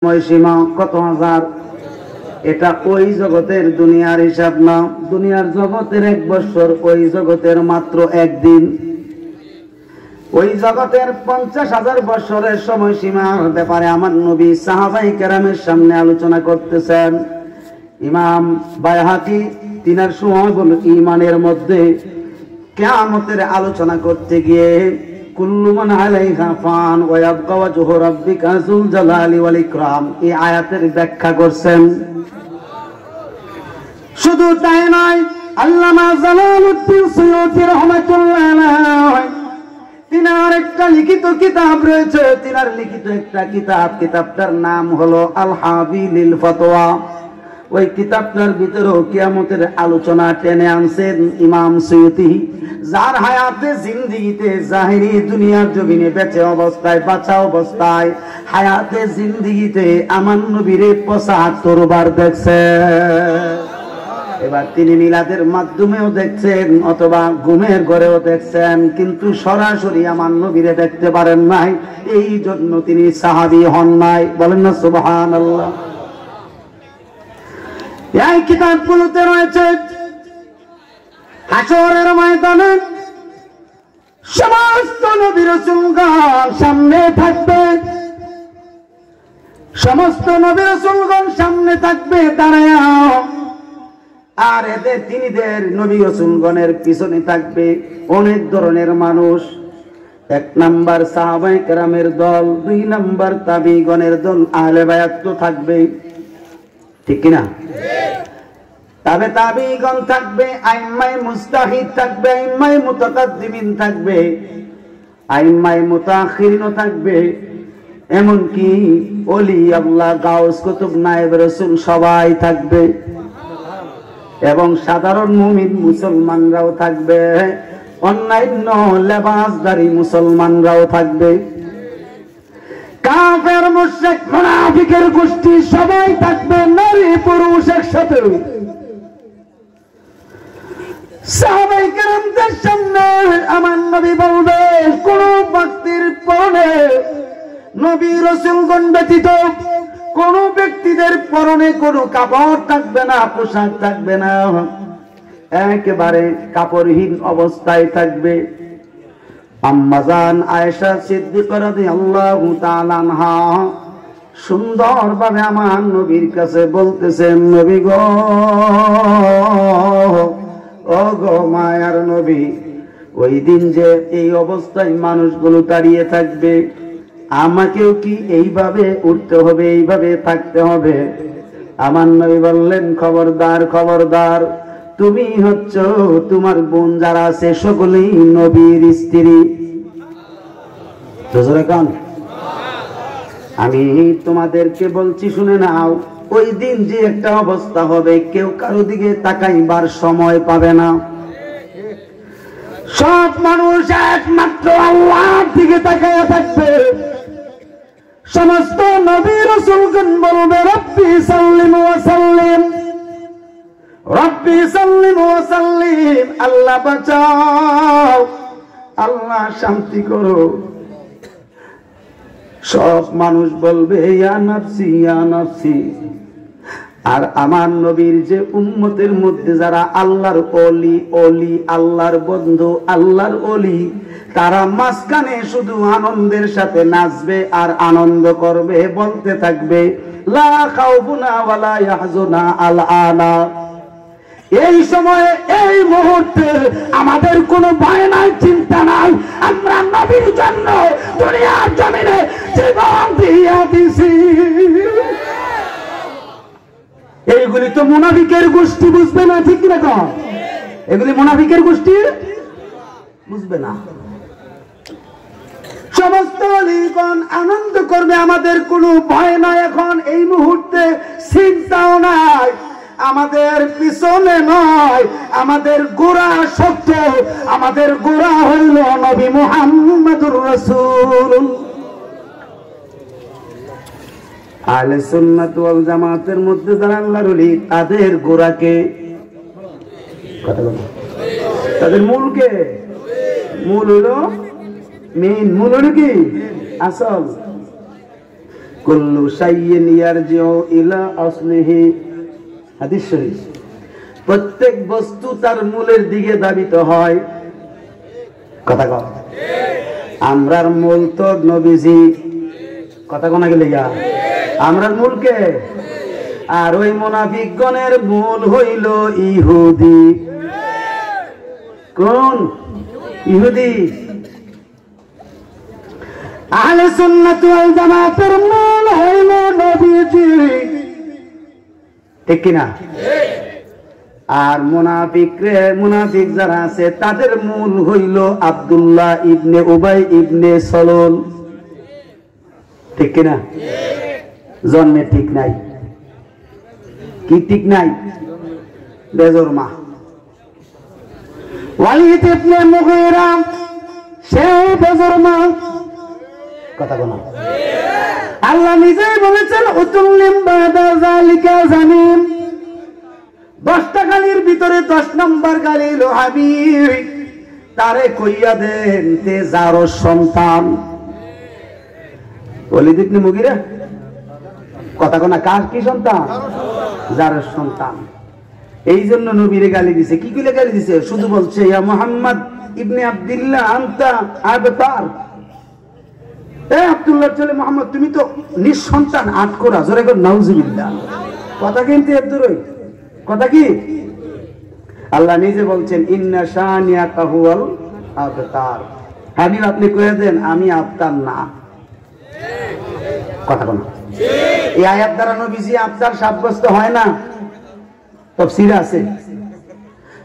সময়সীমা কত হাজার? এটা ওই জগতের দুনিয়ার হিসাব না। দুনিয়ার জগতের 1 বছর, ওই জগতের মাত্র একদিন। ওই জগতের 50,000 বছরের সময়সীমার ব্যাপারে আমার নবী সাহাবায়ে কেরামের সামনে আলোচনা করতেছেন। ইমাম বাইহাকি তিনার শুআবুল ঈমানের মধ্যে কিয়ামতের আলোচনা করতে গিয়ে কুল্লু মান আলাইহা ফান ওয়া ইয়াবকা ওয়াজহু রাব্বিকা যুল জালালি ওয়াল ইকরাম এই আয়াতের ব্যাখ্যা করছেন। শুধু তাই নয়, আল্লামা জালালউদ্দিন সুয়ুতী রাহমাতুল্লাহ আলাইহি তিনার একটা লিখিত কিতাব রয়েছে। তিনার লিখিত একটা কিতাবটার নাম হলো আল হাবিলিল ফতোয়া। ওই কিতাবটার ভিতরেও কিয়ামতের আলোচনা টেনে আনছেন ইমাম সুয়ুতী, যার হায়াতে জিন্দেগিতে জাহিরি দুনিয়ার জমিনে বেঁচে অবস্থায়, বাঁচা অবস্থায় হায়াতে জিন্দেগিতে আমার নবীরে 75 বার দেখছে। এবার তিনি মিলাদের মাধ্যমেও দেখছেন অথবা ঘুমের ঘরেও দেখছেন, কিন্তু সরাসরি আমার নবীরে দেখতে পারেন নাই। এই জন্য তিনি সাহাবী হন নাই। বলেন না সুবহানাল্লাহ। এই কিতাবগুলোতে রয়েছে হাশরের ময়দানে সমস্ত নবী রাসূলগণ সামনে থাকবে, সমস্ত নবী রাসূলগণ সামনে থাকবে দাঁড়ায়া, আর এদের তিনিদের নবী রাসূলগণের পিছনে থাকবে অনেক ধরনের মানুষ। 1 নাম্বার সাহাবায়ে কেরামের দল, 2 নাম্বার তাবিগণের দল, আহলে বায়াত তো থাকবে, ঠিক কি না? তবে তাবিগণ থাকবে, আইম্মায়ে মুজতাহিদ থাকবে, আইম্মায়ে মুতাকাদ্দিমিন থাকবে, আইম্মায়ে মুতাআখিরিনও থাকবে, এমনকি ওলি আল্লাহ, গাউস, কুতুব, নায়েব রাসূল সবাই থাকবে, এবং সাধারণ মুমিন মুসলমানরাও থাকবে, অন্যান্য লেবাসদারী মুসলমানরাও থাকবে, কাফের, মুশরিক, মুনাফিকের গোষ্ঠী সবাই থাকবে, নারী পুরুষ একসাথে। সাহাবায়ে কেরামদের সামনে আমার নবী বলবে, কোন ব্যক্তির পরনে নবী রাসূলগণ ব্যতীত কোন ব্যক্তিদের পরনে কোনো কাপড় থাকবে না, পোশাক থাকবে না, একেবারে কাপড়হীন অবস্থায় থাকবে। আম্মাজান আয়েশা সিদ্দিকা রাদিয়াল্লাহু তাআলা আনহা সুন্দরভাবে আমার নবীর কাছে বলতেছেন, নবী গো, ও গো মায়ার নবী, ওই দিন যে এই অবস্থায় মানুষগুলো দাঁড়িয়ে থাকবে, আমাকেও কি এইভাবে উঠতে হবে, এইভাবে থাকতে হবে? আমার নবী বললেন, খবরদার, খবরদার, তুমি হচ্ছ, তোমার বোন যারা আছে সকলেই নবীর স্ত্রী। আমি তোমাদেরকে বলছি, শুনে নাও, ওই দিন যে একটা অবস্থা হবে, কেউ কারো দিকে তাকাইবার সময় পাবে না। সব মানুষ একমাত্র আল্লাহর দিকে তাকায়া থাকবে। সমস্ত নবী রাসূলগণ বলবে, রব্বি সাল্লিম ওয়া সাল্লিম, রব্বি সাল্লিম ওয়া সাল্লিম, আল্লাহ বাঁচাও, আল্লাহ শান্তি করো। সব মানুষ বলবে, ইয়া নাফসি, ইয়া নাফসি। আর আমার নবীর যে উম্মতের মধ্যে যারা আল্লাহর ওলি, আল্লাহর বন্ধু, আল্লাহর ওলি, তারা মাঝখানে শুধু আনন্দের সাথে নাচবে আর আনন্দ করবে, বলতে থাকবে, লা খাউফুনা ওয়ালা ইয়াহজুনা আল-আনা। এই সময়ে, এই মুহূর্তে আমাদের কোনো ভয় নাই, চিন্তা নাই, আমরা নবীর জন্য দুনিয়ার জমিনে জীবন দিয়া দিছি। এইগুলি তো মুনাফিকের গোষ্ঠী বুঝবে না, ঠিক না? কম এগুলি মুনাফিকের গোষ্ঠী বুঝবে না। সমস্ত ওলিগণ আনন্দ করবে, আমাদের কোনো ভয় নাই, এখন এই মুহূর্তে চিন্তাও নাই, আমাদের পিছনে নয়, আমাদের গোড়া শক্ত, আমাদের গোড়া হইল নবী মুহাম্মদুর রাসূল। আহলে সুন্নাত ওয়াল জামাতের মধ্যে যারা আল্লাহর ওলি, তাদের গোড়াকে, কথা বলো, তাদের মূলকে, মূল হলো মেইন, মূল হলো কি আসল। কুল্লু শাইইন ইয়ারজিউ ইলা আসলিহি, হাদিস শরীফ। প্রত্যেক বস্তু তার মূলের দিকে ধাবিত হয়। কথা কও, আমরার মূল তো নবীজি। কথা কোনা গেলে আমরার মূল কে? আর ওই মুনাফিকগণের মূল হইল ইহুদি। কোন ইহুদি? আহলে সুন্নাত ওয়াল জামাতের মূল হইল নবীজি, ঠিক কিনা? আর মুনাফিক যারা আছে তাদের মূল হইল আব্দুল্লাহ ইবনে উবাই ইবনে সলুল, ঠিক কিনা? জন্মে ঠিক নাই, কি ঠিক নাই? বেজরমা। ওয়ালিদ ইবনে মুগীরা সেই বেজরমা। কথা বলো। আল্লাহ নিজেই বলেছেন উতুল্লিম বাদা যালিকা জানিম। 10টা গালির ভিতরে 10 নম্বর গালি হলো হাবিব, তারে কইয়া দেন তে যারো সন্তান। ওয়ালিদ ইবনে মুগীরা, কথা কোনা কার কি সন্তান? যার সন্তান। এই জন্য নবীরে গালি দিছে। কি কইলে গালি দিছে? শুধু বলছে ইয়া মুহাম্মদ ইবনে আব্দুল্লাহ আনতা আবতার, এ আব্দুল্লাহর ছেলে মুহাম্মদ তুমি তো নিঃসন্তান, আটকোরা। জোরে কর নাউজুবিল্লাহ। কথা কিন্তু এদুরই কথা কি? আল্লাহ নিজে বলছেন ইন্না শানিয়াকা হুয়াল আবতার। হাবিব আপনি কইয়া দেন আমি আবতার না। কথা কোনা এই আয়াত দ্বারা নবীজি আবতার সাব্যস্ত হয় না। তাফসীরে আছে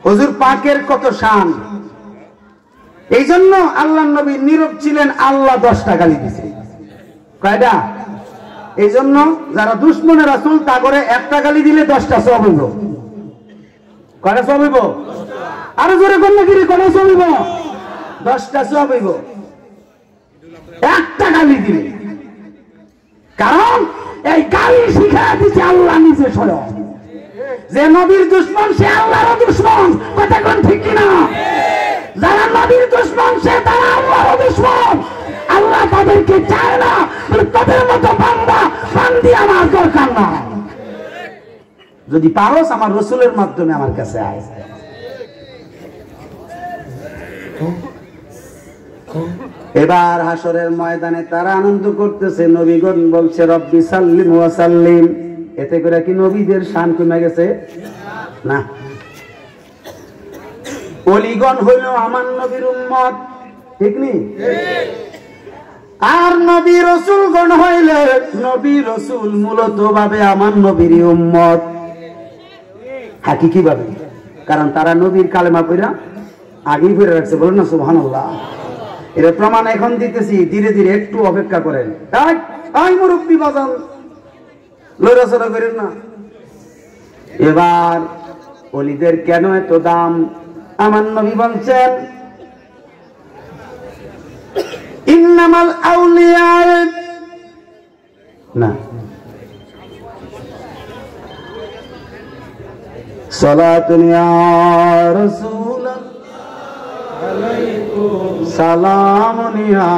হুজুর পাকের কত শান। এই জন্য আল্লাহর নবী নীরব ছিলেন। আল্লাহ 10টা গালি দিয়েছে। কয়টা? এই জন্য যারা দুশমনের রাসূল তা করে একটা গালি দিলে 10টা সওয়াব হইব। কয়টা সওয়াব হইব? আরো জোরে কোন নাকি কয়টা সওয়াব হইব? 10টা সওয়াব হইব একটা গালি দিলে। কারণ এই গালি শিখায় দিচ্ছে আল্লাহ নিজে স্বয়ং। যে নবীর দুশমন সে আল্লাহর দুশমন। কথা কোন ঠিক কিনা? যারা নবীর দুশমন সে তারা আল্লাহর দুশমন। আল্লাহ তাদেরকে চায় না। তাদের মতো বান্দি আমার দরকার না। যদি পারস আমার রাসূলের মাধ্যমে আমার কাছে আয়। এবার হাসরের ময়দানে তারা আনন্দ করতেছে। নবীগণ বলছে রব্বি সাল্লিম ওয়া সাল্লিম। এতে করে কি নবীদের শান কমে গেছে? না। ওলিগণ হইল আমার নবীর উম্মত, ঠিক নি? আর নবী রাসূলগণ হইলে নবী রাসূল মূলত ভাবে আমার নবীর উম্মত, হাকিকি ভাবে। কারণ তারা নবীর কালেমা পড়া আগেই পড়ে রাখছে। বলেন না সুবহানাল্লাহ। এর প্রমাণ এখন দিতেছি, ধীরে ধীরে একটু অপেক্ষা করেন। এই মুরব্বি বাজান লড়াচড়া করেন না। এবার ওলিদের কেন এত দাম? আমার নবী বলছেন ইন্নামাল আউলিয়া না সালাতুন ইয়া রাসূলুল্লাহ আলাইকুম সালামুন ইয়া।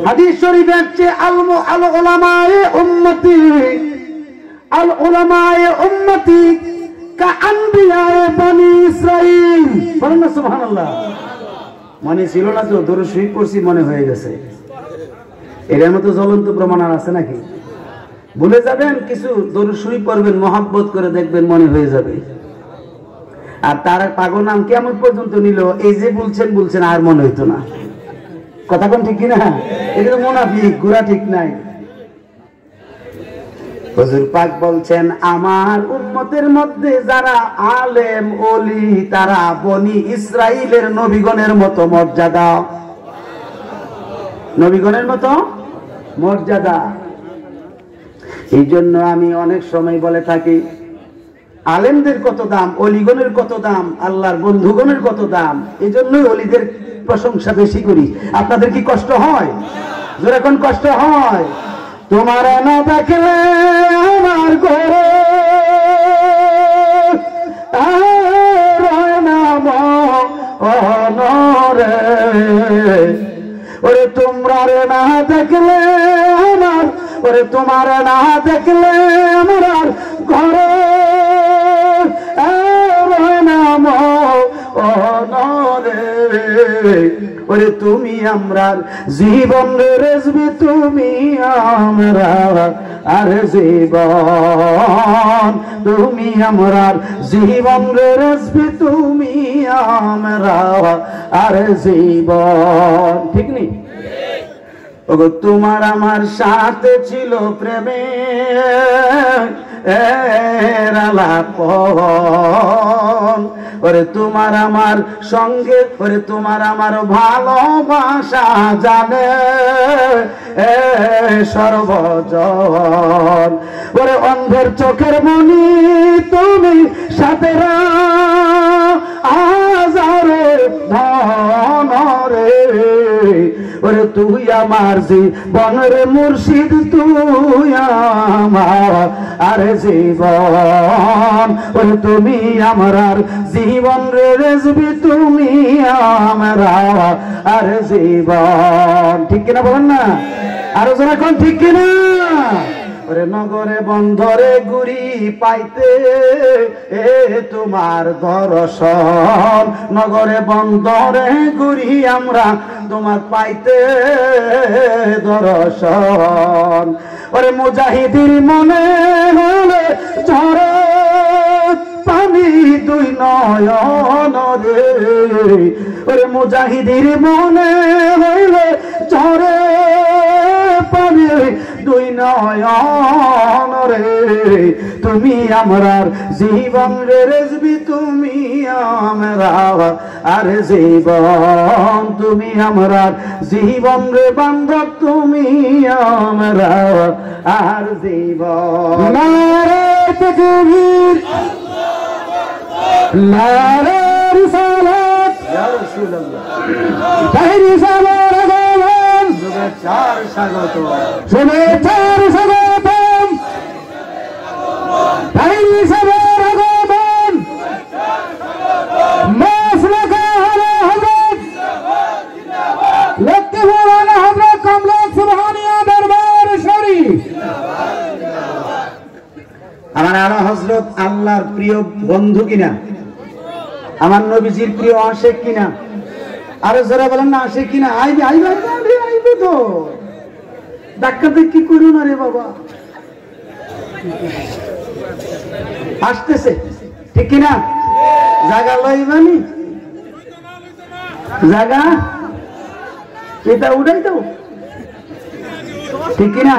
হাদিস শরীফে আছে আল উলামায়ে উম্মতি, আল উলামায়ে উম্মতি কা আনবিয়ায়ে বনি ইসরাঈল। বলেন না সুবহানাল্লাহ। মনে ছিল না তো দরুদ শরীফ পড়ছি মনে হয়ে গেছে। এর মতো জ্বলন্ত প্রমাণ আছে নাকি? ভুলে যাবেন কিছু, দরুদ শরীফ পড়বেন মহব্বত করে দেখবেন মনে হয়ে যাবে। আর তার পাগল নাম কিয়ামত পর্যন্ত নিল। এই যে বলছেন আর মনে হইতো না। কথা কোন ঠিক কিনা? এটা তো মুনাফিক, গুরা ঠিক নাই। হুজুর পাক বলছেন আমার উম্মতের মধ্যে যারা আলেম ওলি তারা বনি ইসরাইলের নবীগণের মতো মর্যাদা। নবীগণের মতো মর্যাদা। এই জন্য আমি অনেক সময় বলে থাকি আলেমদের কত দাম, অলিগণের কত দাম, আল্লাহর বন্ধুগণের কত দাম। এই জন্যই অলিদের প্রশংসা বেশি করি। আপনাদের কি কষ্ট হয়? জোরে কোন কষ্ট হয়? তোমার না দেখলে আমার ঘরে নাম অনরে ওরে তোমরা রে না দেখলে আমার, ওরে তোমার না দেখলে আমার ঘরে নাম অনরে। ওরে তুমি আমরার জীবন রেজবি, তুমি আমরা আর জীবন, তুমি আমরার জীবন রেজবি, তুমি আমরা আর জীবন। ঠিক নেই? ওগো তোমার আমার সাথে ছিল প্রেমে আলাপন, ওরে তোমার আমার সঙ্গে, ওরে তোমার আমার ভালোবাসা জানে সর্বজন। ওরে অন্ধের চোখের মনি তুমি, সাথে হাজারে ধন রে। ওরে তুই আমার জীবনের মুর্শিদ, তুই আমার আরে জীবন। ওরে তুমি আমার জীবন রেজবি, তুমি আমরা আরে জীবন। ঠিক কিনা বলেন না? আরো যারা এখন ঠিক কিনা? ওরে নগরে বন্ধরে গুরি পাইতে তোমার দর্শন, নগরে বন্ধরে গুরি আমরা তোমার পাইতে দর্শন। ওরে মুজাহিদির মনে হলে ঝরে পানি দুই নয়ন রে। ওরে মুজাহিদির মনে হইলে ঝরে পানি দুই নয়ন রে। তুমি আমরার জীবন রেজবি, তুমি আমরা আর জীবন, তুমি আমরার জীবন রে বান্ধব, তুমি আমরা আর জীবন। নারে তাকবীর, নারে রিসালাত, ইয়া রাসূলুল্লাহ। তাই রিসালার আগমন, শুভেচ্ছার স্বাগত, শুভেচ্ছার স্বাগতম। তাই রিসালার আগমন, মাসলাকা আলা হযরত লক্ষ্মীপুর আলা হযরত কমলাক সুবহানিয়া দরবার শরীফ। আমার আলা হযরত আল্লাহর প্রিয় বন্ধু কিনা? আমার নবীজির প্রিয় আশিক কিনা? আরে যারা বলেন না আশিক কিনা? আইবে আইবে আইবে আইবে তো ধাক্কা ধাক্কি করো না রে বাবা, আসতেছে। ঠিক কিনা? জায়গা লইবানি, জায়গা এটা উঠাই দাও। ঠিক কিনা?